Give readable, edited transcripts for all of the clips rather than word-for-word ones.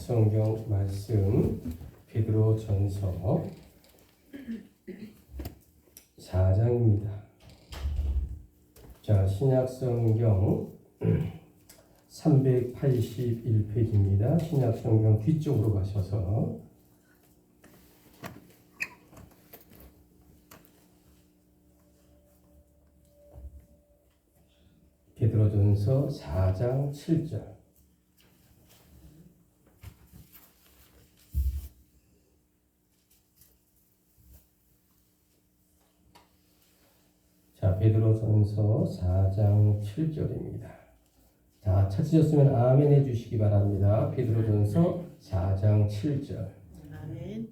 성경 말씀 베드로전서 4장입니다. 자, 신약 성경 381페이지입니다. 신약 성경 뒤쪽으로 가셔서 베드로전서 4장 7절. 자, 베드로전서 4장 7절입니다. 자, 찾으셨으면 아멘 해주시기 바랍니다. 베드로전서 4장 7절. 아멘.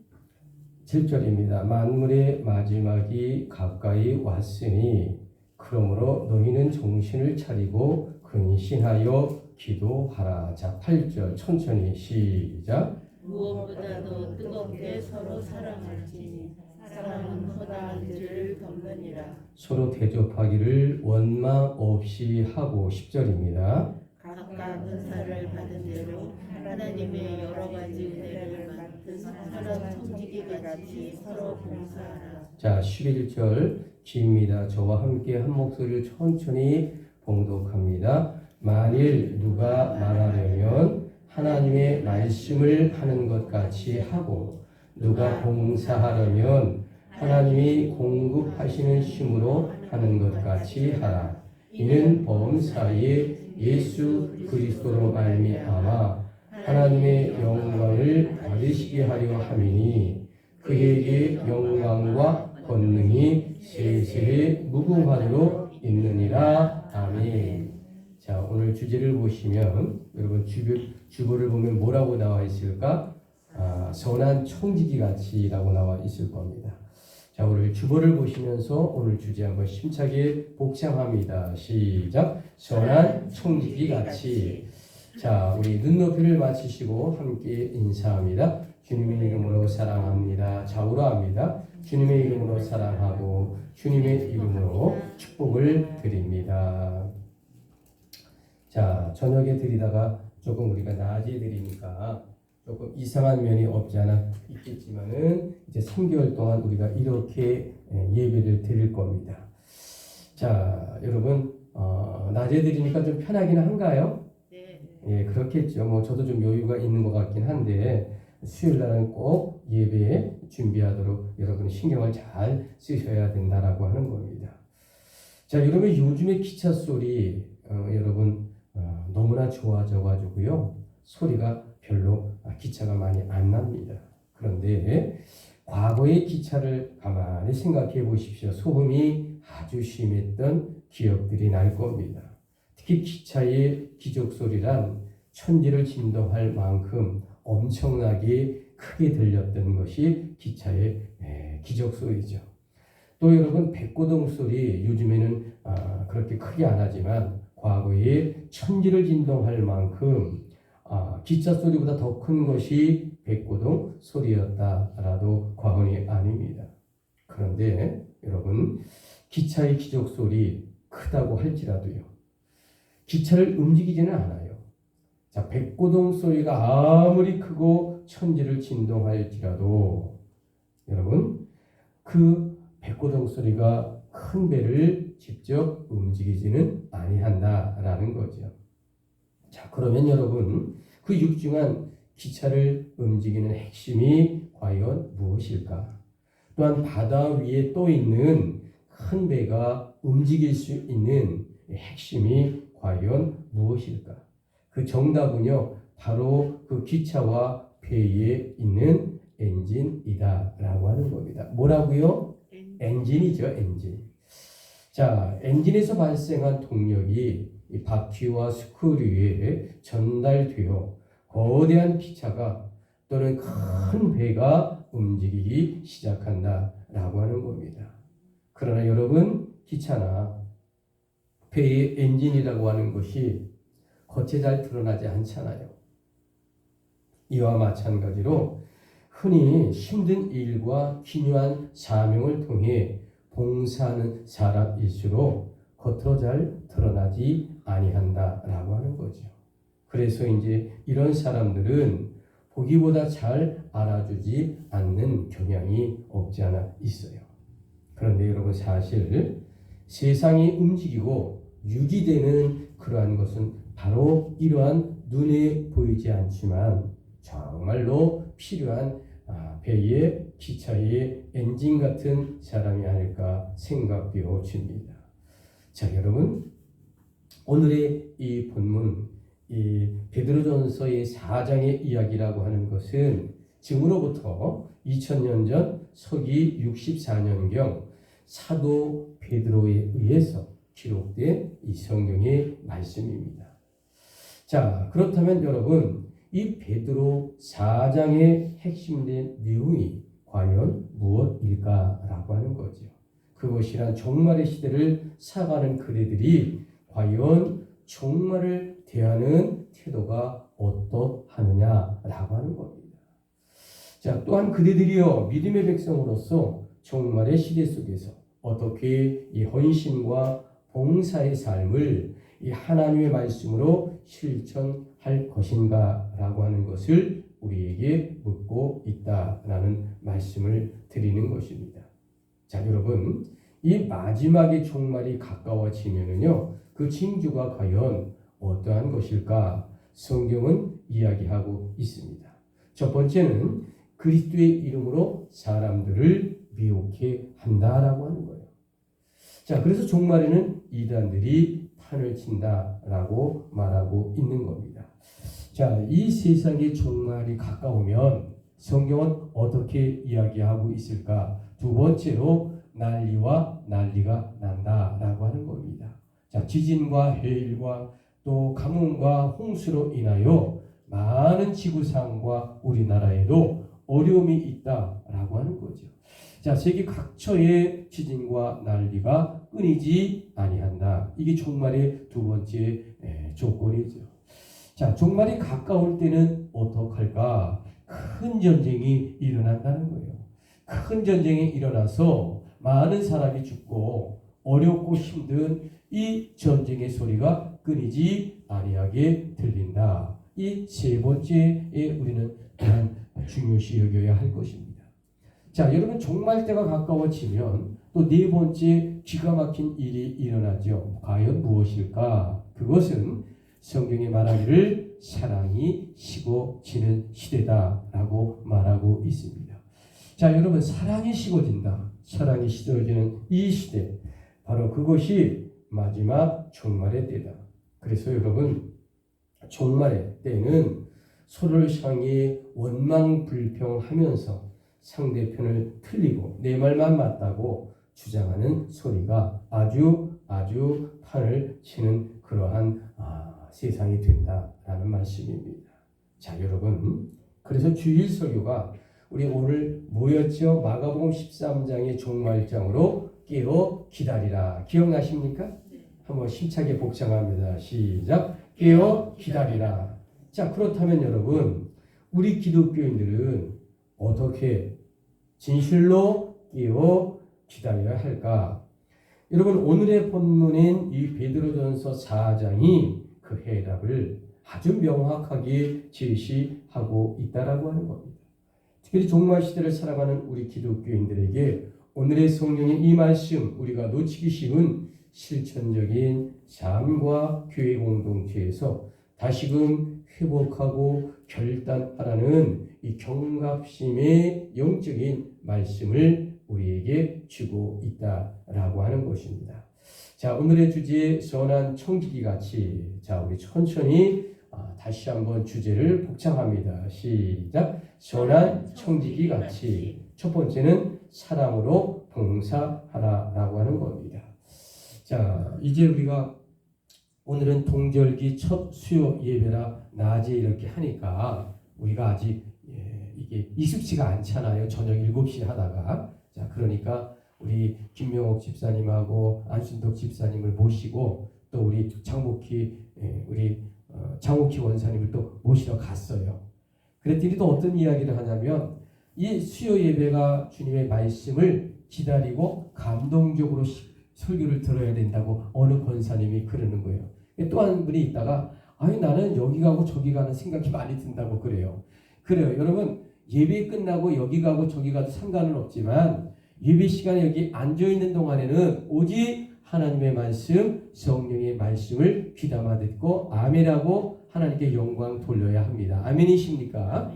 7절입니다. 만물의 마지막이 가까이 왔으니 그러므로 너희는 정신을 차리고 근신하여 기도하라. 자, 8절 천천히 시작. 무엇보다도 뜨겁게 서로 사랑할지니 사랑은 허다한 죄를 덮느니라. 서로 대접하기를 원망 없이 하고 10절입니다. 각각 은사를 받은 대로 하나님의 여러 가지 은혜를 맡은 사람 청지기 같이 서로 봉사하라. 자, 11절 기입니다. 저와 함께 한 목소리를 천천히 봉독합니다. 만일 누가 말하려면 하나님의 말씀을 하는 것 같이 하고 누가 봉사하려면 하나님이 공급하시는 힘으로 하는 것 같이 하라. 이는 범사에 예수 그리스도로 말미암아 하나님의 영광을 받으시게 하려 함이니 그에게 영광과 권능이 세세에 무궁하도록 있느니라. 아멘. 자, 오늘 주제를 보시면 여러분 주보를 보면 뭐라고 나와 있을까? 선한 청지기 같이라고 나와 있을 겁니다. 자, 오늘 주보를 보시면서 오늘 주제 한번 심차게 복창합니다. 시작. 선한 청지기 같이. 자, 우리 눈높이를 맞추시고 함께 인사합니다. 주님의 이름으로 사랑합니다. 좌우로합니다. 주님의 이름으로 사랑하고 주님의 이름으로 축복을 드립니다. 자, 저녁에 드리다가 조금 우리가 낮에 드리니까 조금 이상한 면이 없지 않아 있겠지만은 이제 3개월 동안 우리가 이렇게 예배를 드릴 겁니다. 자, 여러분 낮에 드리니까 좀 편하긴 한가요? 네. 예, 그렇겠죠. 뭐 저도 좀 여유가 있는 것 같긴 한데 수요일 날은 꼭 예배 준비하도록 여러분 신경을 잘 쓰셔야 된다라고 하는 겁니다. 자, 여러분 요즘에 기차 소리 여러분 너무나 좋아져 가지고요. 소리가 별로 기차가 많이 안 납니다. 그런데 과거의 기차를 가만히 생각해 보십시오. 소음이 아주 심했던 기억들이 날 겁니다. 특히 기차의 기적 소리란 천지를 진동할 만큼 엄청나게 크게 들렸던 것이 기차의 기적 소리죠. 또 여러분 백고동 소리 요즘에는 그렇게 크게 안 하지만 과거에 천지를 진동할 만큼 기차 소리보다 더 큰 것이 백고동 소리였다라도 과언이 아닙니다. 그런데 여러분 기차의 기적 소리 크다고 할지라도요. 기차를 움직이지는 않아요. 자, 백고동 소리가 아무리 크고 천지를 진동할지라도 여러분 그 백고동 소리가 큰 배를 직접 움직이지는 아니한다라는 거죠. 자, 그러면 여러분 그 육중한 기차를 움직이는 핵심이 과연 무엇일까? 또한 바다 위에 떠 있는 큰 배가 움직일 수 있는 핵심이 과연 무엇일까? 그 정답은요, 바로 그 기차와 배에 있는 엔진이다라고 하는 겁니다. 뭐라고요? 엔진이죠, 엔진. 자, 엔진에서 발생한 동력이 이 바퀴와 스크류에 전달되어 거대한 기차가 또는 큰 배가 움직이기 시작한다라고 하는 겁니다. 그러나 여러분 기차나 배의 엔진이라고 하는 것이 겉에 잘 드러나지 않잖아요. 이와 마찬가지로 흔히 힘든 일과 기묘한 사명을 통해 봉사하는 사람일수록 겉으로 잘 드러나지 아니한다라고 하는 거죠. 그래서 이제 이런 사람들은 보기보다 잘 알아주지 않는 경향이 없지 않아 있어요. 그런데 여러분 사실 세상이 움직이고 유지되는 그러한 것은 바로 이러한 눈에 보이지 않지만 정말로 필요한 배의 기차의 엔진 같은 사람이 아닐까 생각되어 집니다. 자, 여러분 오늘의 이 본문 이 베드로전서의 4장의 이야기라고 하는 것은 지금으로부터 2000년 전 서기 64년경 사도 베드로에 의해서 기록된 이 성경의 말씀입니다. 자, 그렇다면 여러분 이 베드로 4장의 핵심된 내용이 과연 무엇일까라고 하는 거죠. 그것이란 종말의 시대를 살아가는 그대들이 과연 종말을 대하는 태도가 어떠하느냐라고 하는 겁니다. 자, 또한 그대들이여 믿음의 백성으로서 종말의 시대 속에서 어떻게 이 헌신과 봉사의 삶을 이 하나님의 말씀으로 실천할 것인가라고 하는 것을 우리에게 묻고 있다라는 말씀을 드리는 것입니다. 자, 여러분 이 마지막의 종말이 가까워지면은요 그 징조가 과연 어떠한 것일까 성경은 이야기하고 있습니다. 첫 번째는 그리스도의 이름으로 사람들을 미혹해 한다라고 하는 거예요. 자, 그래서 종말에는 이단들이 판을 친다라고 말하고 있는 겁니다. 자, 이 세상의 종말이 가까우면 성경은 어떻게 이야기하고 있을까? 두 번째로 난리와 난리가 난다라고 하는 겁니다. 자, 지진과 해일과 또 가뭄과 홍수로 인하여 많은 지구상과 우리나라에도 어려움이 있다라고 하는 거죠. 자, 세계 각처의 지진과 난리가 끊이지 아니한다. 이게 종말의 두 번째 조건이죠. 자, 종말이 가까울 때는 어떡할까? 큰 전쟁이 일어난다는 거예요. 큰 전쟁이 일어나서 많은 사람이 죽고 어렵고 힘든 이 전쟁의 소리가 끊이지 아니하게 들린다. 이 세 번째에 우리는 중요시 여겨야 할 것입니다. 자, 여러분 종말 때가 가까워지면 또 네 번째 기가 막힌 일이 일어나죠. 과연 무엇일까? 그것은 성경이 말하기를 사랑이 식어지는 시대다라고 말하고 있습니다. 자, 여러분 사랑이 식어진다. 사랑이 식어지는 이 시대 바로 그것이 마지막 종말의 때다. 그래서 여러분 종말의 때는 서로를 향해 원망불평하면서 상대편을 틀리고 내 말만 맞다고 주장하는 소리가 아주 판을 치는 그러한 세상이 된다라는 말씀입니다. 자, 여러분 그래서 주일 설교가 우리 오늘 뭐였죠? 마가복음 13장의 종말장으로 깨어 기다리라. 기억나십니까? 한번 힘차게 복창합니다. 시작. 깨어 기다리라. 자, 그렇다면 여러분 우리 기독교인들은 어떻게 진실로 깨어 기다려야 할까? 여러분 오늘의 본문인 이 베드로전서 4장이 그 해답을 아주 명확하게 제시하고 있다라고 하는 겁니다. 특별히 종말 시대를 살아가는 우리 기독교인들에게 오늘의 성령의 이 말씀 우리가 놓치기 쉬운 실천적인 삶과 교회 공동체에서 다시금 회복하고 결단하라는 이 경각심의 영적인 말씀을 우리에게 주고 있다라고 하는 것입니다. 자, 오늘의 주제 선한 청지기 같이. 자, 우리 천천히 다시 한번 주제를 복창합니다. 시작. 선한 청지기 같이. 첫 번째는 사랑으로 봉사하라라고 하는 겁니다. 자, 이제 우리가 오늘은 동절기 첫 수요 예배라 낮에 이렇게 하니까 우리가 아직 이게 익숙지가 않잖아요. 저녁 7시 하다가. 자, 그러니까 우리 김명옥 집사님하고 안순덕 집사님을 모시고 또 우리 장복희 장옥희 원사님을 또 모시러 갔어요. 그랬더니 또 어떤 이야기를 하냐면 이 수요 예배가 주님의 말씀을 기다리고 감동적으로 설교를 들어야 된다고 어느 권사님이 그러는 거예요. 또 한 분이 있다가 아니 나는 여기 가고 저기 가는 생각이 많이 든다고 그래요. 그래요. 여러분 예배 끝나고 여기 가고 저기 가도 상관은 없지만 예배 시간에 여기 앉아있는 동안에는 오직 하나님의 말씀, 성령의 말씀을 귀담아 듣고 아멘하고 하나님께 영광 돌려야 합니다. 아멘이십니까?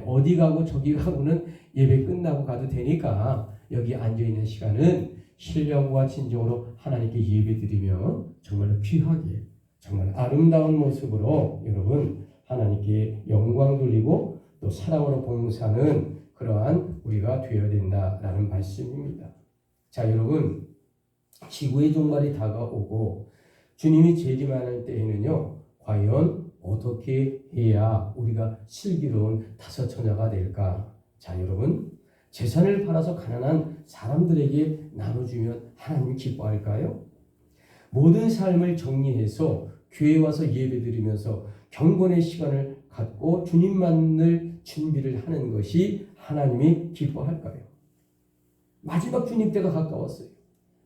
어디 가고 저기 가고는 예배 끝나고 가도 되니까 여기 앉아있는 시간은 신령과 진정으로 하나님께 예배드리며 정말 귀하게 정말 아름다운 모습으로 여러분 하나님께 영광 돌리고 또 사랑으로 봉사하는 그러한 우리가 되어야 된다라는 말씀입니다. 자, 여러분 지구의 종말이 다가오고 주님이 재림하는 때에는요 과연 어떻게 해야 우리가 슬기로운 다섯처녀가 될까? 자, 여러분 재산을 팔아서 가난한 사람들에게 나눠주면 하나님 기뻐할까요? 모든 삶을 정리해서 교회에 와서 예배드리면서 경건의 시간을 갖고 주님만을 준비를 하는 것이 하나님이 기뻐할까요? 마지막 주님 때가 가까웠어요.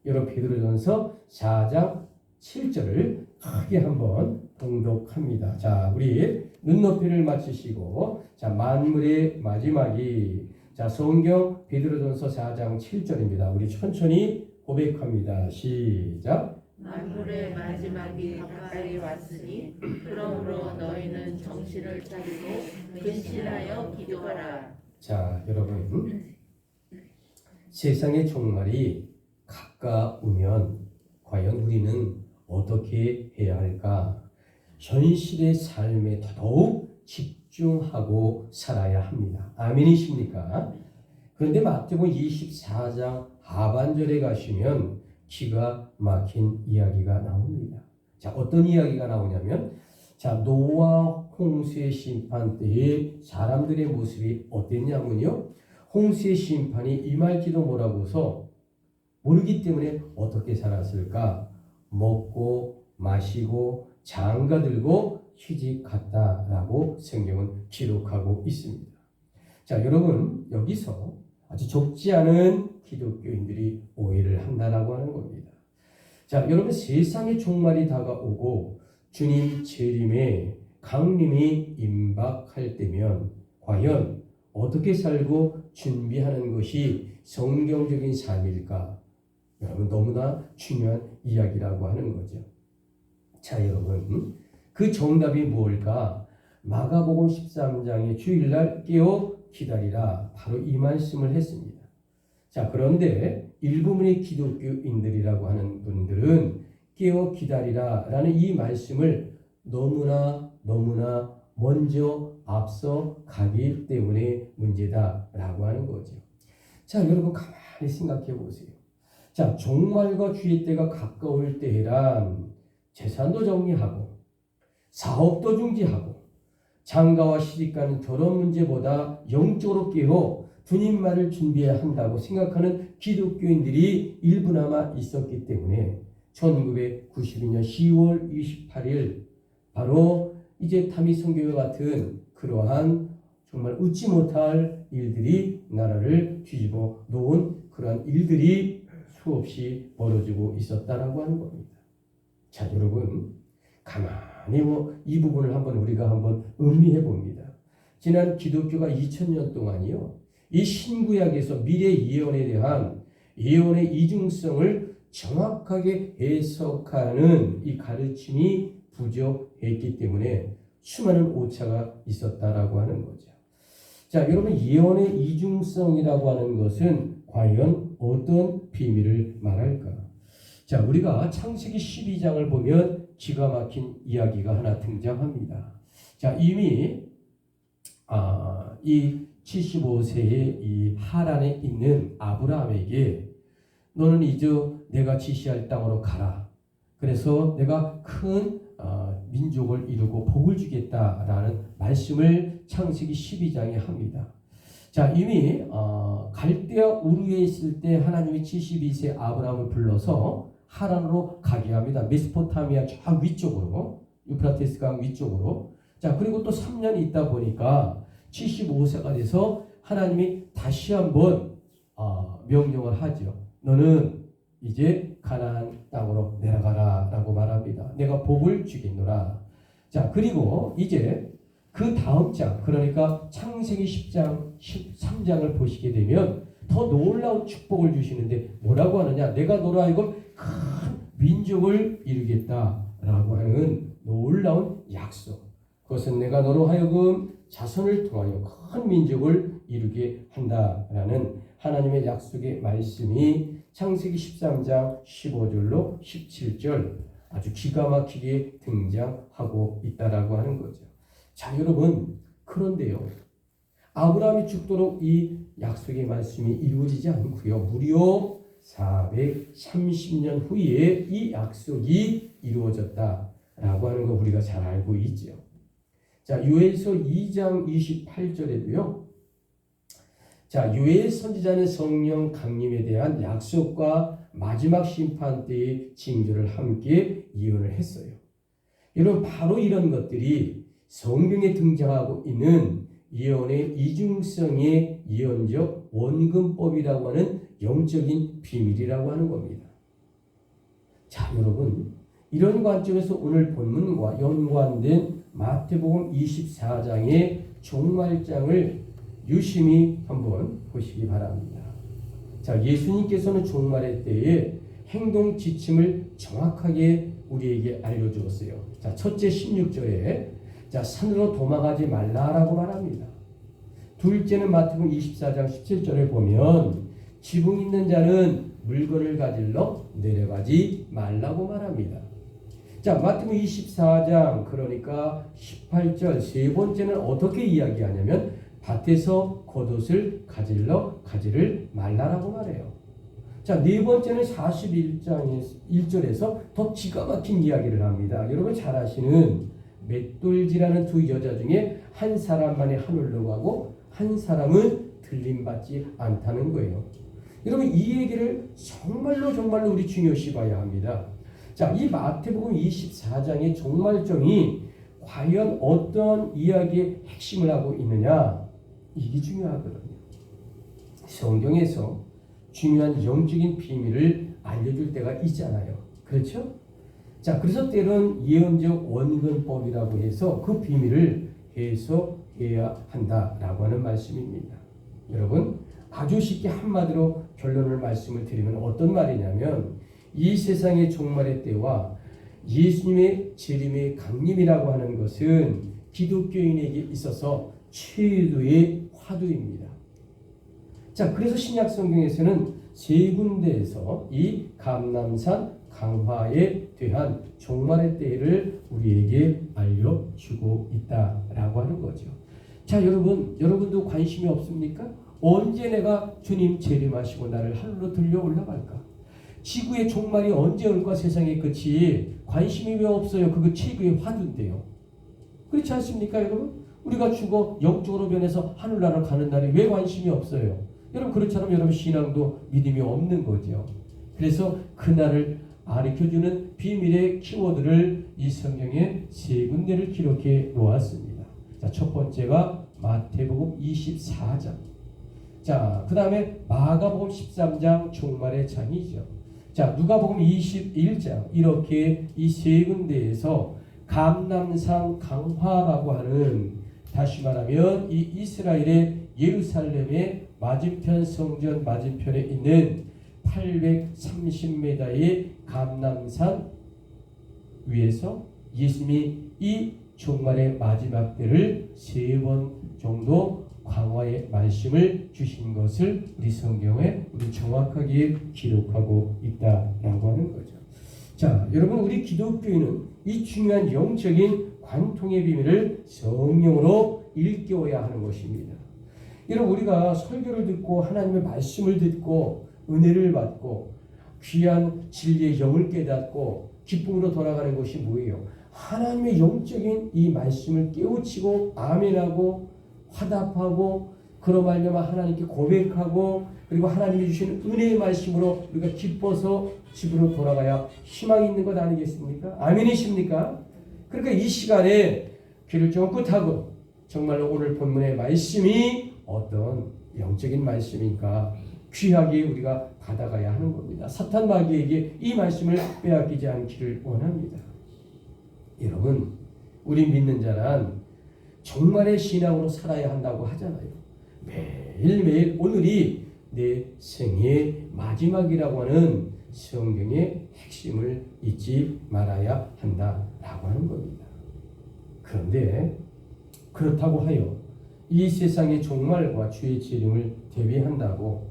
여러분 베드로전서 4장 7절을 크게 한번 봉독합니다. 자, 우리 눈높이를 맞추시고 자, 만물의 마지막이 자, 성경 베드로전서 4장 7절입니다. 우리 천천히 고백합니다. 시작. 만물의 마지막이 가까이 왔으니 그러므로 너희는 정신을 차리고 근신하여 기도하라. 자, 여러분 세상의 종말이 가까우면 과연 우리는 어떻게 해야 할까? 현실의 삶에 더더욱 집중하고 살아야 합니다. 아멘이십니까? 그런데 마태복음 24장 하반절에 가시면 기가 막힌 이야기가 나옵니다. 자, 어떤 이야기가 나오냐면 자, 노아 홍수의 심판 때에 사람들의 모습이 어땠냐면요. 홍수의 심판이 임할지도 모르고서 모르기 때문에 어떻게 살았을까? 먹고 마시고 장가들고 시집 갔다라고 성경은 기록하고 있습니다. 자, 여러분 여기서 아주 적지 않은 기독교인들이 오해를 한다라고 하는 겁니다. 자, 여러분 세상의 종말이 다가오고 주님 재림의 강림이 임박할 때면 과연 어떻게 살고 준비하는 것이 성경적인 삶일까? 여러분 너무나 중요한 이야기라고 하는 거죠. 자, 여러분 그 정답이 무엇일까? 마가복음 13장의 주일날 깨어 기다리라 바로 이 말씀을 했습니다. 자, 그런데 일부분의 기독교인들이라고 하는 분들은 깨어 기다리라 라는 이 말씀을 너무나 먼저 앞서 가기 때문에 문제다라고 하는 거죠. 자, 여러분 가만히 생각해 보세요. 자, 종말과 주의 때가 가까울 때란 재산도 정리하고 사업도 중지하고 장가와 시집가는 결혼 문제보다 영적으로 깨어 주님 말을 준비해야 한다고 생각하는 기독교인들이 일부나마 있었기 때문에 1992년 10월 28일 바로 이제 타미 선교회 같은 그러한 정말 웃지 못할 일들이 나라를 뒤집어 놓은 그러한 일들이 수없이 벌어지고 있었다라고 하는 겁니다. 자, 여러분 가만히 이 부분을 우리가 한번 음미해 봅니다. 지난 기독교가 2000년 동안이요, 이 신구약에서 미래 예언에 대한 예언의 이중성을 정확하게 해석하는 이 가르침이 부족했기 때문에 수많은 오차가 있었다라고 하는 거죠. 자, 여러분 예언의 이중성이라고 하는 것은 과연 어떤 비밀을 말할까? 자, 우리가 창세기 12장을 보면 기가 막힌 이야기가 하나 등장합니다. 자, 이미 이 75세의 이 하란에 있는 아브라함에게 너는 이제 내가 지시할 땅으로 가라. 그래서 내가 큰 민족을 이루고 복을 주겠다라는 말씀을 창세기 12장에 합니다. 자, 이미 갈대아 우르에 있을 때 하나님이 72세 아브라함을 불러서 하란으로 가게 합니다. 메소포타미아 저 위쪽으로, 유프라테스 강 위쪽으로. 자, 그리고 또 3년 있다 보니까 75세가 돼서 하나님이 다시 한번 명령을 하죠. 너는 이제 가나안 땅으로 내려가라 라고 말합니다. 내가 복을 주겠노라. 자, 그리고 이제 그 다음 장, 그러니까 창세기 10장, 13장을 보시게 되면 더 놀라운 축복을 주시는데 뭐라고 하느냐? 내가 너로 하여금 큰 민족을 이루겠다라고 하는 놀라운 약속. 그것은 내가 너로 하여금 자손을 통하여 큰 민족을 이루게 한다라는 하나님의 약속의 말씀이 창세기 13장 15절로 17절 아주 기가 막히게 등장하고 있다라고 하는 거죠. 자, 여러분, 그런데요, 아브라함이 죽도록 이 약속의 말씀이 이루어지지 않고요, 무려 430년 후에 이 약속이 이루어졌다라고 하는 거 우리가 잘 알고 있죠. 자, 요엘서 2장 28절에도요. 자, 요엘 선지자는 성령 강림에 대한 약속과 마지막 심판 때의 징조를 함께 예언을 했어요. 여러분, 바로 이런 것들이 성경에 등장하고 있는 예언의 이중성의 예언적 원근법이라고 하는 영적인 비밀이라고 하는 겁니다. 자, 여러분, 이런 관점에서 오늘 본문과 연관된 마태복음 24장의 종말장을 유심히 한번 보시기 바랍니다. 자, 예수님께서는 종말의 때에 행동 지침을 정확하게 우리에게 알려주었어요. 자, 첫째 16절에 자, 산으로 도망가지 말라라고 말합니다. 둘째는 마태복음 24장 17절에 보면 지붕 있는 자는 물건을 가질러 내려가지 말라고 말합니다. 자, 마태복음 24장 그러니까 18절 세 번째는 어떻게 이야기하냐면 밭에서 겉옷을 가질러 가지를 말라라고 말해요. 자, 네 번째는 41장 1절에서 더 기가 막힌 이야기를 합니다. 여러분 잘 아시는 맷돌지라는 두 여자 중에 한 사람만이 하늘로 가고 한 사람은 들림받지 않다는 거예요. 여러분 이 얘기를 정말로 우리 중요시 봐야 합니다. 자, 이 마태복음 24장의 종말정이 과연 어떤 이야기의 핵심을 하고 있느냐? 이게 중요하거든요. 성경에서 중요한 영적인 비밀을 알려줄 때가 있잖아요. 그렇죠? 자, 그래서 때론 예언적 원근법이라고 해서 그 비밀을 해석해야 한다라고 하는 말씀입니다. 여러분, 아주 쉽게 한마디로 결론을 말씀을 드리면 어떤 말이냐면 이 세상의 종말의 때와 예수님의 재림의 강림이라고 하는 것은 기독교인에게 있어서 최고의 화두입니다. 자, 그래서 신약 성경에서는 세 군데에서 이 감람산 강화에 대한 종말의 때를 우리에게 알려주고 있다라고 하는 거죠. 자, 여러분도 관심이 없습니까? 언제 내가 주님 재림하시고 나를 하늘로 들려 올라갈까? 지구의 종말이 언제 올까? 세상의 끝이 관심이 왜 없어요? 그거 최고의 화두인데요. 그렇지 않습니까, 여러분? 우리가 죽어 영적으로 변해서 하늘나라로 가는 날에 왜 관심이 없어요? 여러분 그렇처럼 여러분 신앙도 믿음이 없는 거죠. 그래서 그날을 가르쳐주는 비밀의 키워드를 이 성경에 세 군데를 기록해 놓았습니다. 자, 첫 번째가 마태복음 24장. 자, 그 다음에 마가복음 13장 종말의 장이죠. 자, 누가복음 21장 이렇게 이 세 군데에서 감람산 강화라고 하는 다시 말하면 이 이스라엘의 예루살렘의 맞은편 성전 맞은편에 있는 830m의 감람산 위에서 예수님이 이 종말의 마지막 때를 세 번 정도 강화의 말씀을 주신 것을 우리 성경에 우리 정확하게 기록하고 있다라고 하는 거죠. 자, 여러분 우리 기독교인은 이 중요한 영적인 관통의 비밀을 성령으로 일깨워야 하는 것입니다. 여러분 우리가 설교를 듣고 하나님의 말씀을 듣고 은혜를 받고 귀한 진리의 영을 깨닫고 기쁨으로 돌아가는 것이 뭐예요? 하나님의 영적인 이 말씀을 깨우치고 아멘하고 화답하고 그로 말미암아 하나님께 고백하고 그리고 하나님이 주시는 은혜의 말씀으로 우리가 기뻐서 집으로 돌아가야 희망이 있는 것 아니겠습니까? 아멘이십니까? 그러니까 이 시간에 귀를 쫑긋하고 정말로 오늘 본문의 말씀이 어떤 영적인 말씀인가 귀하게 우리가 받아가야 하는 겁니다. 사탄 마귀에게 이 말씀을 빼앗기지 않기를 원합니다. 여러분, 우리 믿는 자란 정말의 신앙으로 살아야 한다고 하잖아요. 매일매일 오늘이 내 생의 마지막이라고 하는 성경의 핵심을 잊지 말아야 한다라고 하는 겁니다. 그런데 그렇다고 하여 이 세상의 종말과 주의 재림을 대비한다고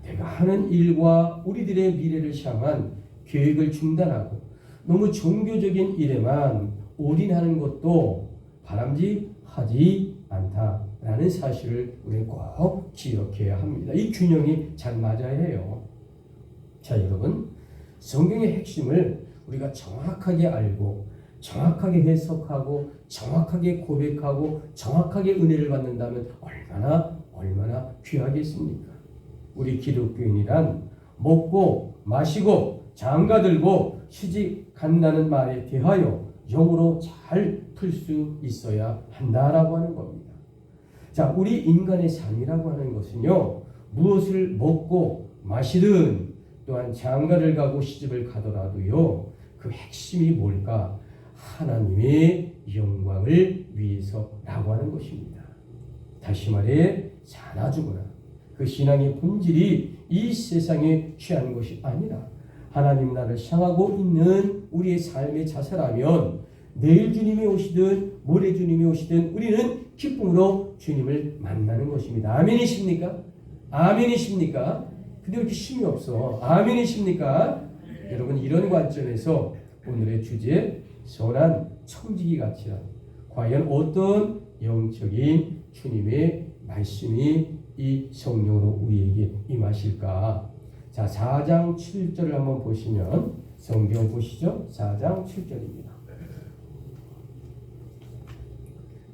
내가 하는 일과 우리들의 미래를 향한 계획을 중단하고 너무 종교적인 일에만 올인하는 것도 바람직하지 않다라는 사실을 우리는 꼭 기억해야 합니다. 이 균형이 잘 맞아야 해요. 자, 여러분, 성경의 핵심을 우리가 정확하게 알고 정확하게 해석하고 정확하게 고백하고 정확하게 은혜를 받는다면 얼마나 귀하겠습니까? 우리 기독교인이란 먹고 마시고 장가들고 시집 간다는 말에 대하여 영으로 잘 풀 수 있어야 한다라고 하는 겁니다. 자, 우리 인간의 삶이라고 하는 것은요, 무엇을 먹고 마시든 또한 장가를 가고 시집을 가더라도요, 그 핵심이 뭘까? 하나님의 영광을 위해서라고 하는 것입니다. 다시 말해 사나 죽으나 그 신앙의 본질이 이 세상에 취한 것이 아니라 하나님 나라를 향하고 있는 우리의 삶의 자세라면 내일 주님이 오시든 모레 주님이 오시든 우리는 기쁨으로 주님을 만나는 것입니다. 아멘이십니까? 아멘이십니까? 근데 왜 이렇게 힘이 없어? 아멘이십니까? 여러분, 이런 관점에서 오늘의 주제 선한 청지기 가치란 과연 어떤 영적인 주님의 말씀이 이 성령으로 우리에게 임하실까? 자, 4장 7절을 한번 보시면, 성경 보시죠. 4장 7절입니다.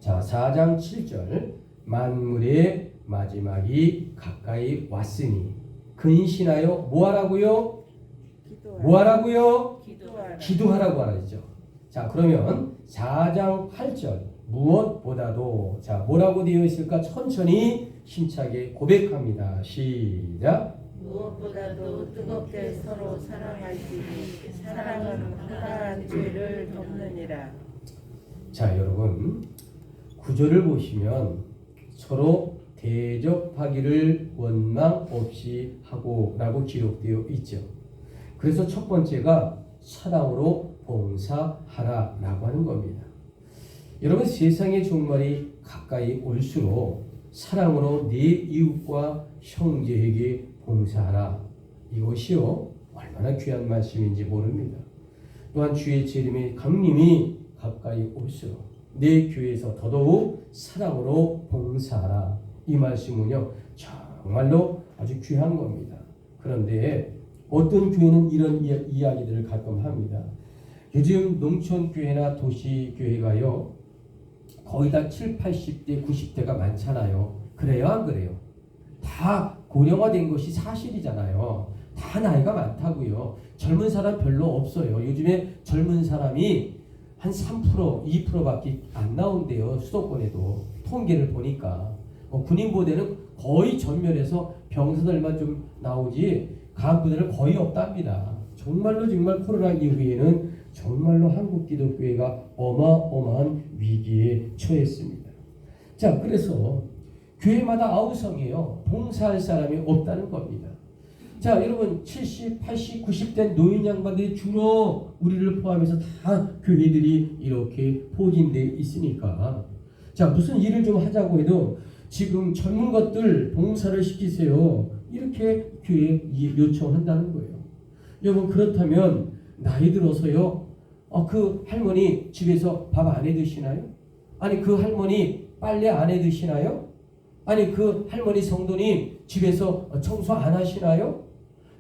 자, 4장 7절. 만물의 마지막이 가까이 왔으니 근신하여 뭐하라고요? 뭐하라고요? 기도하라고 하죠. 자, 그러면 4장 8절. 무엇보다도, 자, 뭐라고 되어 있을까? 천천히 힘차게 고백합니다. 시작. 무엇보다도 뜨겁게 서로 사랑할지니 사랑은 항아한 죄를 덮느니라. 자, 여러분, 구절을 보시면 서로 대접하기를 원망 없이 하고라고 기록되어 있죠. 그래서 첫 번째가 사랑으로 봉사하라라고 하는 겁니다. 여러분, 세상의 종말이 가까이 올수록 사랑으로 내 이웃과 형제에게 봉사하라. 이것이요, 얼마나 귀한 말씀인지 모릅니다. 또한 주의 재림의 강림이 가까이 올수록 내 교회에서 더더욱 사랑으로 봉사하라. 이 말씀은요, 정말로 아주 귀한 겁니다. 그런데 어떤 교회는 이런 이야기들을 가끔 합니다. 요즘 농촌교회나 도시교회가요, 거의 다 7, 80대, 90대가 많잖아요. 그래요, 안 그래요? 다 고령화된 것이 사실이잖아요. 다 나이가 많다고요. 젊은 사람 별로 없어요. 요즘에 젊은 사람이 한 3%, 2%밖에 안 나온대요. 수도권에도 통계를 보니까. 군인부대는 거의 전멸해서 병사들만 좀 나오지 간부들은 거의 없답니다. 정말 코로나 이후에는 정말로 한국 기독교회가 어마어마한 위기에 처했습니다. 자, 그래서 교회마다 아우성이에요. 봉사할 사람이 없다는 겁니다. 자, 여러분, 70, 80, 90대 노인 양반들이 주로 우리를 포함해서 다 교회들이 이렇게 포진되어 있으니까, 자, 무슨 일을 좀 하자고 해도 지금 젊은 것들 봉사를 시키세요. 이렇게 교회에 요청한다는 거예요. 여러분, 그렇다면 나이 들어서요, 그 할머니 집에서 밥 안 해 드시나요? 아니, 그 할머니 빨래 안 해 드시나요? 아니, 그 할머니 성도님 집에서 청소 안 하시나요?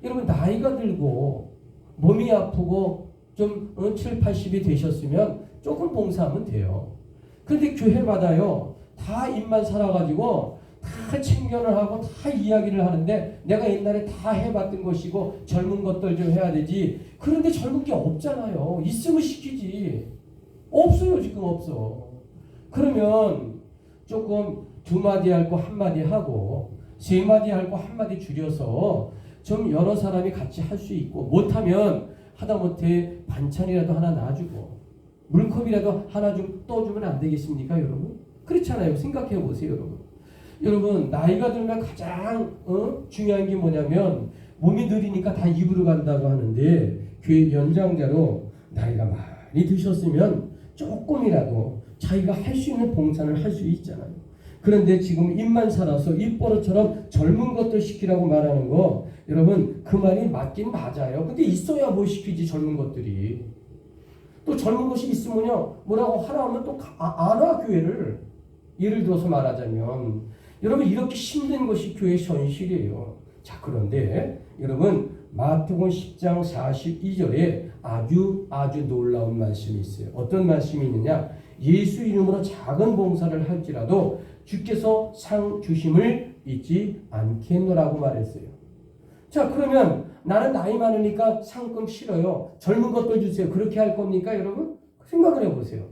여러분, 나이가 들고 몸이 아프고 좀 7, 80이 되셨으면 조금 봉사하면 돼요. 그런데 교회마다요, 다 입만 살아가지고 다 챙겨를 하고 다 이야기를 하는데 내가 옛날에 다 해봤던 것이고 젊은 것들 좀 해야 되지. 그런데 젊은 게 없잖아요. 있으면 시키지. 없어요. 지금 없어. 그러면 조금 2마디 할 거 1마디 하고 3마디 할 거 1마디 줄여서 좀 여러 사람이 같이 할 수 있고, 못하면 하다못해 반찬이라도 하나 놔주고 물컵이라도 하나 좀 떠주면 안 되겠습니까, 여러분? 그렇잖아요. 생각해 보세요, 여러분. 여러분 나이가 들면 가장 중요한 게 뭐냐면 몸이 느리니까 다 입으로 간다고 하는데 교회 연장자로 나이가 많이 드셨으면 조금이라도 자기가 할 수 있는 봉사를 할 수 있잖아요. 그런데 지금 입만 살아서 입버릇처럼 젊은 것들 시키라고 말하는 거 여러분 그 말이 맞긴 맞아요. 근데 있어야 뭐 시키지 젊은 것들이. 또 젊은 것이 있으면요 뭐라고 하라 하면 또 안 와 교회를. 예를 들어서 말하자면 여러분 이렇게 힘든 것이 교회의 현실이에요. 자 그런데 여러분 마태복음 10장 42절에 아주 놀라운 말씀이 있어요. 어떤 말씀이 있느냐? 예수 이름으로 작은 봉사를 할지라도 주께서 상 주심을 잊지 않겠노라고 말했어요. 자 그러면 나는 나이 많으니까 상금 싫어요. 젊은 것들 주세요. 그렇게 할 겁니까 여러분? 생각을 해보세요.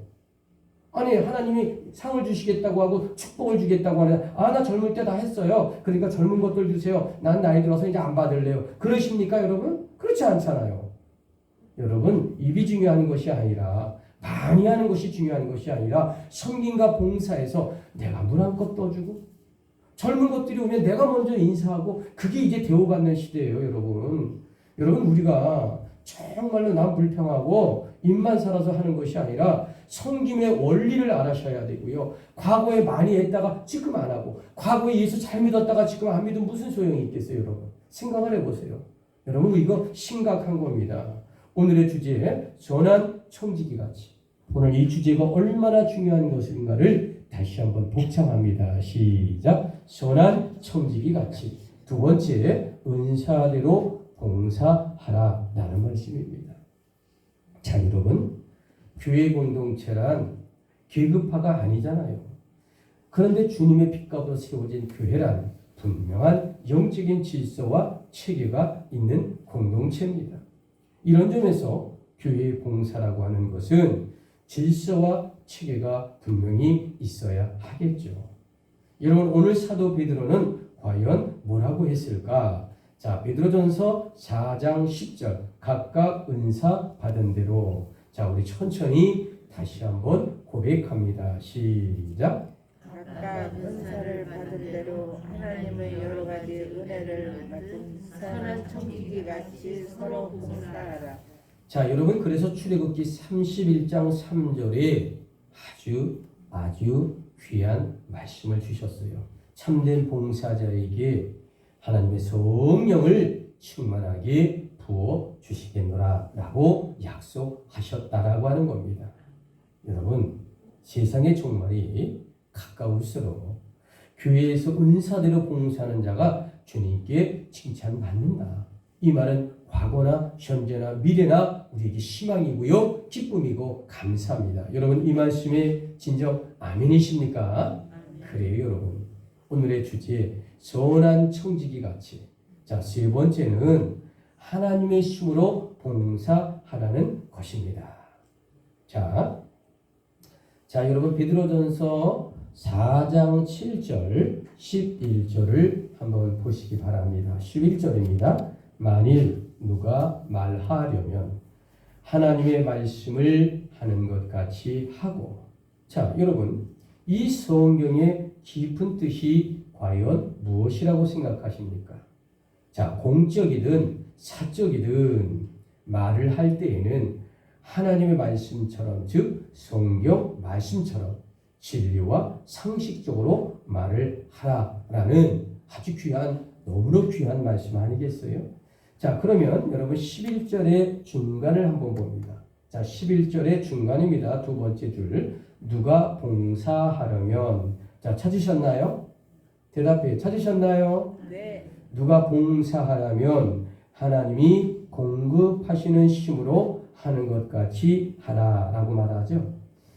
아니 하나님이 상을 주시겠다고 하고 축복을 주겠다고 하는 나 젊을 때 다 했어요. 그러니까 젊은 것들 주세요. 난 나이 들어서 이제 안 받을래요. 그러십니까 여러분? 그렇지 않잖아요. 여러분 입이 중요한 것이 아니라 많이 하는 것이 중요한 것이 아니라 섬김과 봉사에서 내가 물 한 컵 떠주고 젊은 것들이 오면 내가 먼저 인사하고 그게 이제 대우받는 시대예요 여러분. 여러분 우리가 정말로 남 불평하고 입만 살아서 하는 것이 아니라 섬김의 원리를 알아셔야 되고요. 과거에 많이 했다가 지금 안 하고 과거에 예수 잘 믿었다가 지금 안 믿으면 무슨 소용이 있겠어요 여러분. 생각을 해보세요. 여러분 이거 심각한 겁니다. 오늘의 주제 전환 청지기 가치. 오늘 이 주제가 얼마나 중요한 것인가를 다시 한번 복창합니다. 시작. 전환 청지기 가치. 두 번째 은사대로 봉사하라 라는 말씀입니다. 자 여러분 교회 공동체란 계급화가 아니잖아요. 그런데 주님의 빛값으로 세워진 교회란 분명한 영적인 질서와 체계가 있는 공동체입니다. 이런 점에서 교회의 봉사라고 하는 것은 질서와 체계가 분명히 있어야 하겠죠. 여러분 오늘 사도 베드로는 과연 뭐라고 했을까? 자 베드로전서 4장 10절 각각 은사 받은 대로. 자 우리 천천히 다시 한번 고백합니다. 시작. 각각 은사를 받은 대로 하나님의 여러 가지 은혜를 받은 선한 청지기 같이 서로 봉사하라. 자 여러분 그래서 출애굽기 31장 3절에 아주 귀한 말씀을 주셨어요. 참된 봉사자에게 하나님의 성령을 충만하게 부어 주시겠노라 라고 약속하셨다라고 하는 겁니다. 여러분 세상의 종말이 가까울수록 교회에서 은사대로 봉사하는 자가 주님께 칭찬받는다. 이 말은 과거나 현재나 미래나 우리에게 희망이고요 기쁨이고 감사합니다. 여러분 이 말씀에 진정 아멘이십니까? 그래요 여러분. 오늘의 주제 선한 청지기 가치. 자 세 번째는 하나님의 힘으로 봉사하라는 것입니다. 자 여러분 베드로전서 4장 7절 11절을 한번 보시기 바랍니다. 11절입니다. 만일 누가 말하려면 하나님의 말씀을 하는 것 같이 하고. 자 여러분 이 성경의 깊은 뜻이 과연 무엇이라고 생각하십니까? 자 공적이든 사적이든 말을 할 때에는 하나님의 말씀처럼 즉 성경 말씀처럼 진리와 상식적으로 말을 하라라는 아주 귀한 너무나 귀한 말씀 아니겠어요? 자 그러면 여러분 11절의 중간을 한번 봅니다. 자 11절의 중간입니다. 두 번째 줄 누가 봉사하려면. 자 찾으셨나요? 대답해. 찾으셨나요? 네. 누가 봉사하려면 하나님이 공급하시는 힘으로 하는 것 같이 하라라고 말하죠.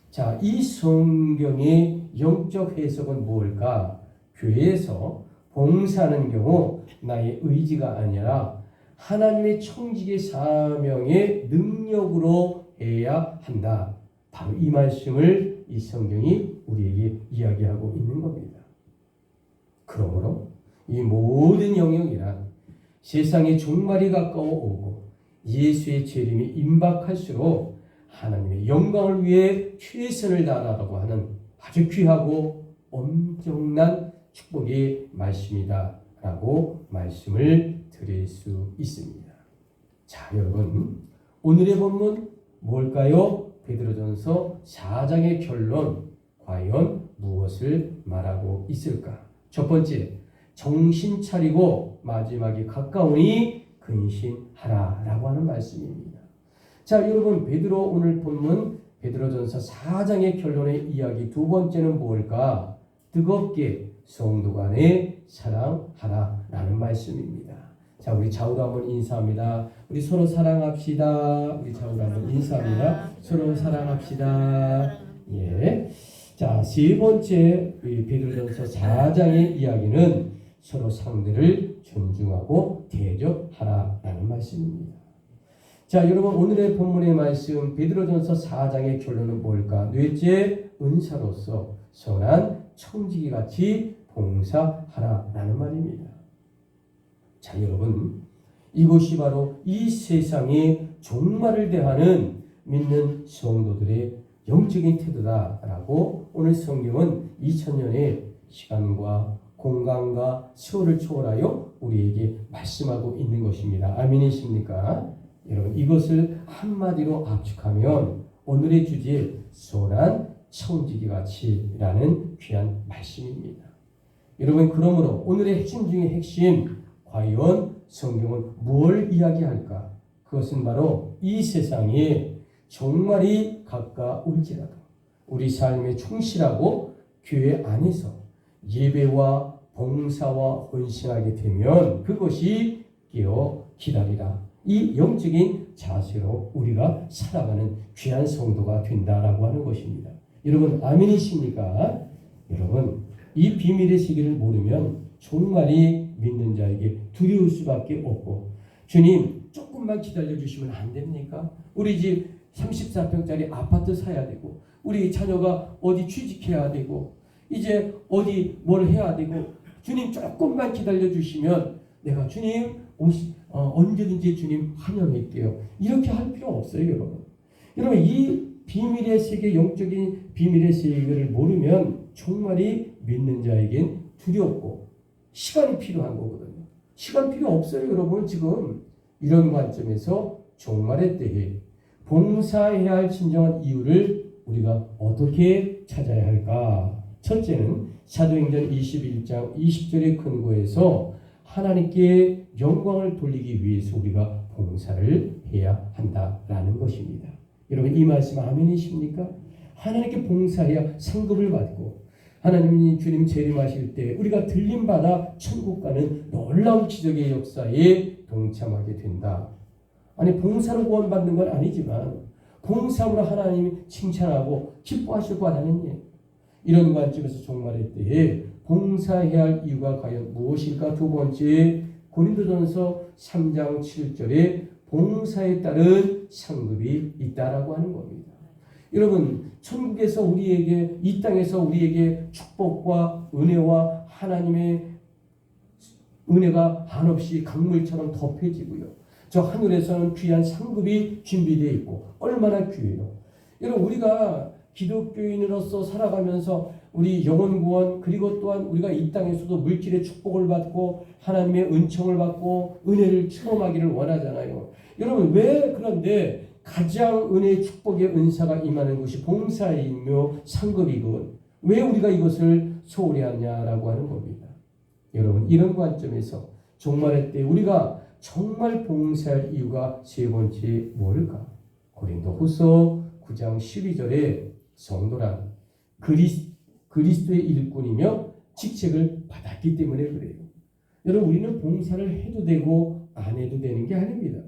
자, 이 성경의 영적 해석은 뭘까? 교회에서 봉사하는 경우 나의 의지가 아니라 하나님의 청지기 사명의 능력으로 해야 한다. 바로 이 말씀을 이 성경이 우리에게 이야기하고 있는 겁니다. 그러므로 이 모든 영역이란 세상의 종말이 가까워 오고 예수의 재림이 임박할수록 하나님의 영광을 위해 최선을 다하라고 하는 아주 귀하고 엄청난 축복의 말씀이다 라고 말씀을 드릴 수 있습니다. 자, 여러분, 오늘의 본문 뭘까요? 베드로전서 4장의 결론, 과연 무엇을 말하고 있을까? 첫 번째, 정신 차리고 마지막이 가까우니 근신하라 라고 하는 말씀입니다. 자, 여러분, 베드로 오늘 본문 베드로전서 4장의 결론의 이야기 두 번째는 뭘까? 뜨겁게 성도 간에 사랑하라 라는 말씀입니다. 자, 우리 좌우로 한번 인사합니다. 우리 서로 사랑합시다. 우리 좌우로 한번 인사합니다. 서로 사랑합시다. 예. 자, 세 번째 베드로전서 4장의 이야기는 서로 상대를 존중하고 대접하라라는 말씀입니다. 자, 여러분, 오늘의 본문의 말씀 베드로전서 4장의 결론은 뭘까? 뇌째 은사로서 선한 청지기 같이 봉사하라라는 말입니다. 자, 여러분, 이것이 바로 이 세상의 종말을 대하는 믿는 성도들의 영적인 태도다라고 오늘 성경은 2000년의 시간과 공간과 세월을 초월하여 우리에게 말씀하고 있는 것입니다. 아멘이십니까? 여러분, 이것을 한마디로 압축하면 오늘의 주제 선한 청지기같이라는 귀한 말씀입니다. 여러분, 그러므로 오늘의 핵심 중에 핵심, 과연 성경은 뭘 이야기할까? 그것은 바로 이 세상에 종말이 가까울지라도 우리 삶에 충실하고 교회 안에서 예배와 봉사와 헌신하게 되면 그것이 깨어 기다리라. 이 영적인 자세로 우리가 살아가는 귀한 성도가 된다라고 하는 것입니다. 여러분, 아멘이십니까? 여러분, 이 비밀의 세계를 모르면 종말이 믿는 자에게 두려울 수밖에 없고, 주님 조금만 기다려 주시면 안 됩니까? 우리 집 34평짜리 아파트 사야 되고, 우리 자녀가 어디 취직해야 되고, 이제 어디 뭘 해야 되고, 주님 조금만 기다려 주시면 내가 주님 언제든지 주님 환영할게요. 이렇게 할 필요 없어요, 여러분. 여러분, 이 비밀의 세계, 영적인 비밀의 세계를 모르면 종말이 믿는 자에겐 두렵고 시간이 필요한 거거든요. 시간 필요 없어요, 여러분. 지금 이런 관점에서 종말의 때에 봉사해야 할 진정한 이유를 우리가 어떻게 찾아야 할까? 첫째는 사도행전 21장 20절의 근거에서 하나님께 영광을 돌리기 위해서 우리가 봉사를 해야 한다라는 것입니다. 여러분, 이 말씀 아멘이십니까? 하나님께 봉사해야 상급을 받고 하나님이 주님 재림하실 때 우리가 들림받아 천국 가는 놀라운 기적의 역사에 동참하게 된다. 아니, 봉사로 구원받는 건 아니지만 봉사로 하나님이 칭찬하고 기뻐하실 것 아니냐. 이런 관점에서 종말의 때에 봉사해야 할 이유가 과연 무엇일까? 두 번째, 고린도전서 3장 7절에 봉사에 따른 상급이 있다라고 하는 겁니다. 여러분, 천국에서 우리에게, 이 땅에서 우리에게 축복과 은혜와 하나님의 은혜가 한없이 강물처럼 덮여지고요. 저 하늘에서는 귀한 상급이 준비되어 있고 얼마나 귀해요. 여러분, 우리가 기독교인으로서 살아가면서 우리 영혼 구원, 그리고 또한 우리가 이 땅에서도 물질의 축복을 받고 하나님의 은총을 받고 은혜를 체험하기를 원하잖아요. 여러분, 왜 그런데 가장 은혜의 축복의 은사가 임하는 것이 봉사이며 상급이건 왜 우리가 이것을 소홀히 하냐라고 하는 겁니다. 여러분, 이런 관점에서 종말의 때 우리가 정말 봉사할 이유가 세 번째 뭘까? 고린도후서 9장 12절에 성도란 그리스도의 일꾼이며 직책을 받았기 때문에 그래요. 여러분, 우리는 봉사를 해도 되고 안 해도 되는 게 아닙니다.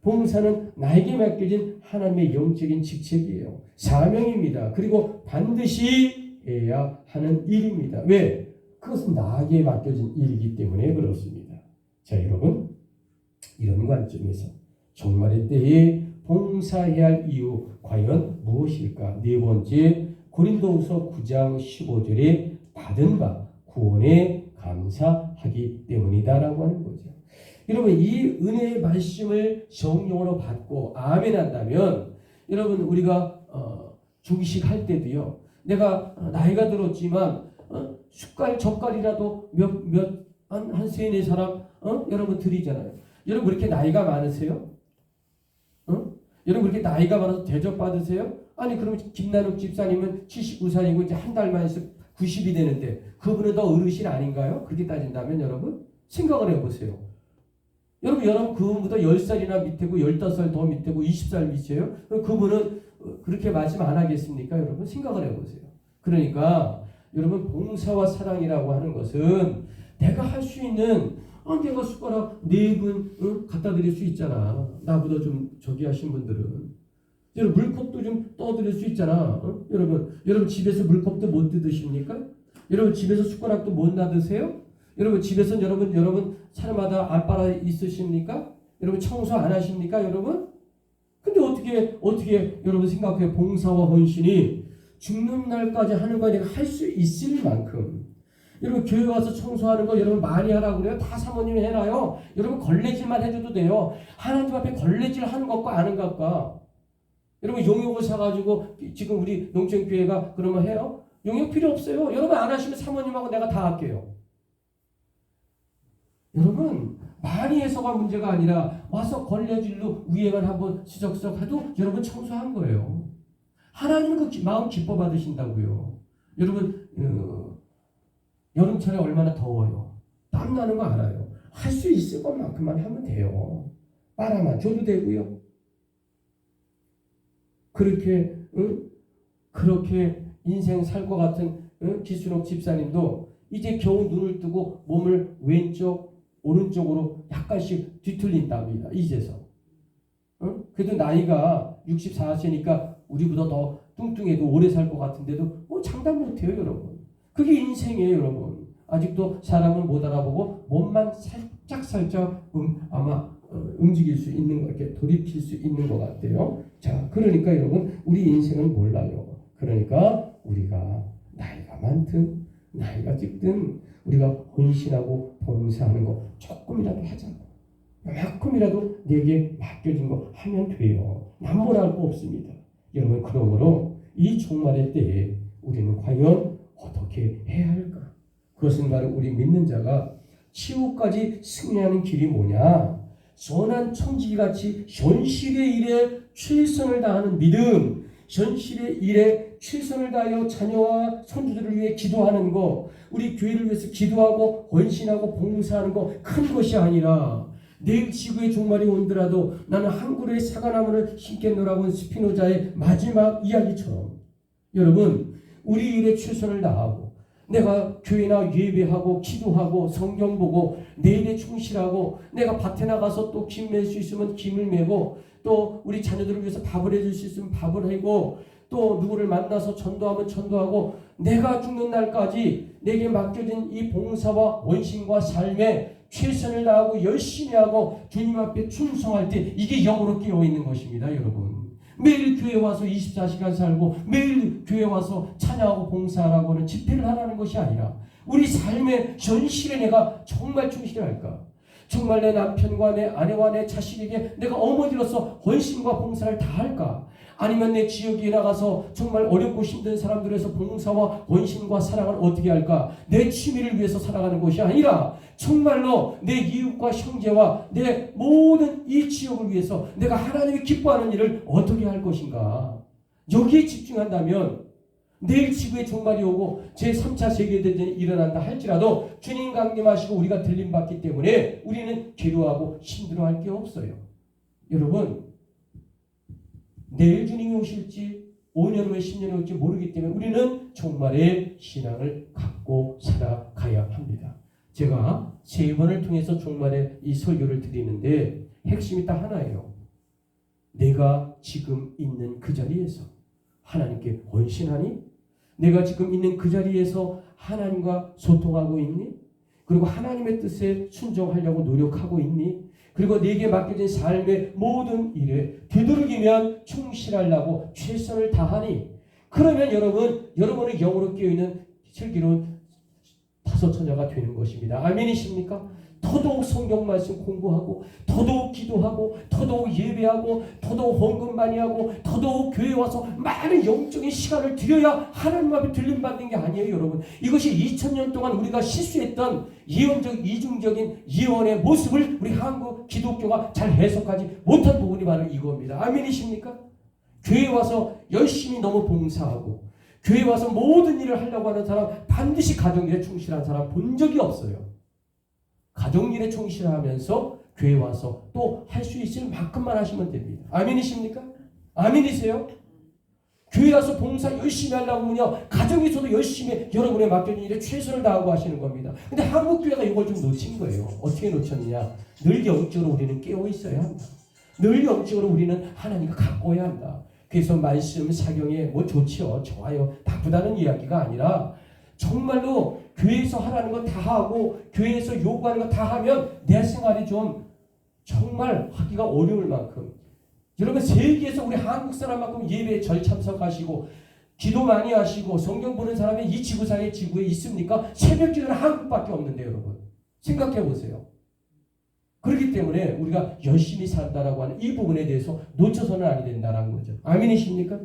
봉사는 나에게 맡겨진 하나님의 영적인 직책이에요. 사명입니다. 그리고 반드시 해야 하는 일입니다. 왜? 그것은 나에게 맡겨진 일이기 때문에 그렇습니다. 자, 여러분, 이런 관점에서 종말의 때에 봉사해야 할 이유 과연 무엇일까? 네 번째, 고린도후서 9장 15절에 받은 바 구원에 감사하기 때문이다라고 하는 거죠. 여러분, 이 은혜의 말씀을 성령으로 받고 아멘 한다면 여러분, 우리가 중식할 때도요, 내가 나이가 들었지만 숟갈 젓갈이라도 한 세네 사람 여러분 드리잖아요. 여러분 그렇게 나이가 많으세요? 여러분 그렇게 나이가 많아서 대접 받으세요? 아니 그러면 김나욱 집사님은 79살이고 이제 한 달만 해서 90이 되는데 그분은 더 어르신 아닌가요? 그렇게 따진다면 여러분 생각을 해보세요. 여러분 그분보다 10살이나 밑이고 15살 더 밑이고 20살 밑이에요? 그럼 그분은 그렇게 말씀 안 하겠습니까? 여러분 생각을 해보세요. 그러니까 여러분 봉사와 사랑이라고 하는 것은 내가 할 수 있는 내가 숟가락 4분 갖다 드릴 수 있잖아. 나보다 좀 저기 하신 분들은 여러분 물컵도 좀 떠드릴 수 있잖아. 여러분 집에서 물컵도 못 뜯으십니까? 여러분 집에서 숟가락도 못 놔드세요? 여러분 집에서 여러분 사람마다 안 빨아 있으십니까? 여러분 청소 안 하십니까? 여러분? 근데 어떻게 여러분 생각해요? 봉사와 헌신이 죽는 날까지 하는 거 내가 할 수 있을 만큼 여러분 교회 와서 청소하는 거 여러분 많이 하라고 그래요? 다 사모님이 해놔요. 여러분 걸레질만 해줘도 돼요. 하나님 앞에 걸레질 하는 것과 아는 것과 여러분 용역을 사가지고 지금 우리 농촌교회가 그러면 해요? 용역 필요 없어요. 여러분 안 하시면 사모님하고 내가 다 할게요. 여러분 많이 해서가 문제가 아니라 와서 걸레질로 위에만 한번 시적시적 해도 여러분 청소한 거예요. 하나님은 그 마음 기뻐 받으신다고요. 여러분 여름철에 얼마나 더워요. 땀 나는 거 알아요. 할 수 있을 것만큼만 하면 돼요. 빨아만 줘도 되고요. 그렇게 인생 살 것 같은 기순옥 집사님도 이제 겨우 눈을 뜨고 몸을 왼쪽 오른쪽으로 약간씩 뒤틀린답니다. 이제서. 그래도 나이가 64세니까 우리보다 더 뚱뚱해도 오래 살 것 같은데도 장담 못해요 여러분. 그게 인생이에요 여러분. 아직도 사람은 못 알아보고 몸만 살짝 아마 움직일 수 있는 거 이렇게 돌이킬 수 있는 것 같아요. 자, 그러니까 여러분 우리 인생은 몰라요. 그러니까 우리가 나이가 많든 나이가 적든 우리가 헌신하고 봉사하는 거 조금이라도 하자. 조금이라도 내게 맡겨진 거 하면 돼요. 남보랄 거 없습니다. 여러분 그러므로 이 종말의 때에 우리는 과연 어떻게 해야 할까? 그것은 바로 우리 믿는 자가 치유까지 승리하는 길이 뭐냐? 선한 청지기같이 현실의 일에 최선을 다하는 믿음, 현실의 일에 최선을 다하여 자녀와 손주들을 위해 기도하는 것, 우리 교회를 위해서 기도하고 헌신하고 봉사하는 것 큰 것이 아니라 내일 지구의 종말이 온더라도 나는 한 그루의 사과나무를 심겠노라고 한 스피노자의 마지막 이야기처럼 여러분 우리 일에 최선을 다하고 내가 교회나 예배하고 기도하고 성경 보고 내 일에 충실하고 내가 밭에 나가서 또 김 맬 수 있으면 김을 메고 또 우리 자녀들을 위해서 밥을 해줄 수 있으면 밥을 하고 또 누구를 만나서 전도하면 전도하고 내가 죽는 날까지 내게 맡겨진 이 봉사와 헌신과 삶에 최선을 다하고 열심히 하고 주님 앞에 충성할 때 이게 영으로 깨어있는 것입니다 여러분. 매일 교회 와서 24시간 살고 매일 교회 와서 찬양하고 봉사하라고 하는 집회를 하라는 것이 아니라 우리 삶의 현실에 내가 정말 충실할까? 정말 내 남편과 내 아내와 내 자식에게 내가 어머니로서 헌신과 봉사를 다 할까? 아니면 내 지역에 나가서 정말 어렵고 힘든 사람들에서 봉사와 헌신과 사랑을 어떻게 할까? 내 취미를 위해서 살아가는 것이 아니라 정말로 내 이웃과 형제와 내 모든 이 지역을 위해서 내가 하나님이 기뻐하는 일을 어떻게 할 것인가? 여기에 집중한다면 내일 지구의 종말이 오고 제3차 세계대전이 일어난다 할지라도 주님 강림하시고 우리가 들림받기 때문에 우리는 괴로워하고 힘들어할 게 없어요. 여러분 내일 주님이 오실지 5년 후에 10년 후에 올지 모르기 때문에 우리는 종말의 신앙을 갖고 살아가야 합니다. 제가 3번을 통해서 종말의 이 설교를 드리는데 핵심이 딱 하나예요. 내가 지금 있는 그 자리에서 하나님께 헌신하니? 내가 지금 있는 그 자리에서 하나님과 소통하고 있니? 그리고 하나님의 뜻에 순종하려고 노력하고 있니? 그리고 내게 맡겨진 삶의 모든 일에 되도록이면 충실하려고 최선을 다하니? 그러면 여러분의 영으로 깨어있는 슬기로운 다섯 처녀가 되는 것입니다. 아멘이십니까? 더더욱 성경 말씀 공부하고 더더욱 기도하고 더더욱 예배하고 더더욱 헌금 많이 하고 더더욱 교회에 와서 많은 영적인 시간을 들여야 하나님 앞에 들림받는 게 아니에요, 여러분. 이것이 2000년 동안 우리가 실수했던 예언적 이중적인 예언의 모습을 우리 한국 기독교가 잘 해석하지 못한 부분이 바로 이겁니다. 아멘이십니까? 교회에 와서 열심히 너무 봉사하고 교회에 와서 모든 일을 하려고 하는 사람, 반드시 가정일에 충실한 사람 본 적이 없어요. 가정일에 충실하면서 교회 와서 또 할 수 있을 만큼만 하시면 됩니다. 아멘이십니까? 아멘이세요? 교회 와서 봉사 열심히 하려고 하면요, 가정에서도 열심히 여러분의 맡겨진 일에 최선을 다하고 하시는 겁니다. 근데 한국 교회가 이걸 좀 놓친 거예요. 어떻게 놓쳤느냐? 늘 영적으로 우리는 깨어 있어야 한다. 늘 영적으로 우리는 하나님과 가까워야 한다. 그래서 말씀 사경에 뭐 좋지요, 좋아요, 나쁘다는 이야기가 아니라 정말로 교회에서 하라는 거 다 하고 교회에서 요구하는 거 다 하면 내 생활이 좀 정말 하기가 어려울 만큼, 여러분 세계에서 우리 한국 사람만큼 예배에 절 참석하시고 기도 많이 하시고 성경 보는 사람이 이 지구상의 지구에 있습니까? 새벽 기도는 한국밖에 없는데 여러분 생각해 보세요. 그렇기 때문에 우리가 열심히 산다라고 하는 이 부분에 대해서 놓쳐서는 아니 된다라는 거죠. 아멘이십니까?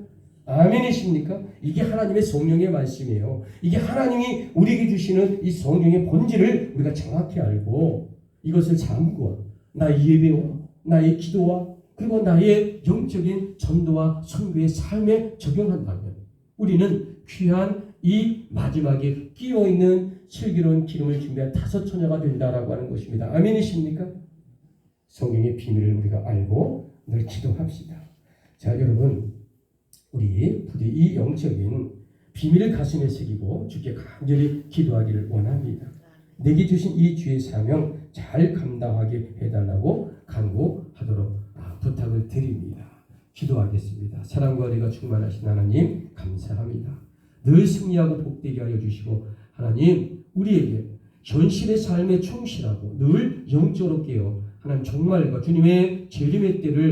아멘이십니까? 이게 하나님의 성령의 말씀이에요. 이게 하나님이 우리에게 주시는 이 성령의 본질을 우리가 정확히 알고 이것을 잠구와 나의 예배와 나의 기도와 그리고 나의 영적인 전도와 선교의 삶에 적용한다면 우리는 귀한 이 마지막에 끼어있는 슬기로운 기름을 준비한 다섯 처녀가 된다라고 하는 것입니다. 아멘이십니까? 성경의 비밀을 우리가 알고 늘 기도합시다. 자, 여러분, 우리 부디 이 영적인 비밀을 가슴에 새기고 주께 간절히 기도하기를 원합니다. 내게 주신 이 주의 사명 잘 감당하게 해달라고 간구하도록 부탁을 드립니다. 기도하겠습니다. 사랑과 은혜가 충만하신 하나님 감사합니다. 늘 승리하고 복되게 하여 주시고 하나님 우리에게 현실의 삶에 충실하고 늘 영적으로 깨어 하나님 정말 주님의 재림의 때를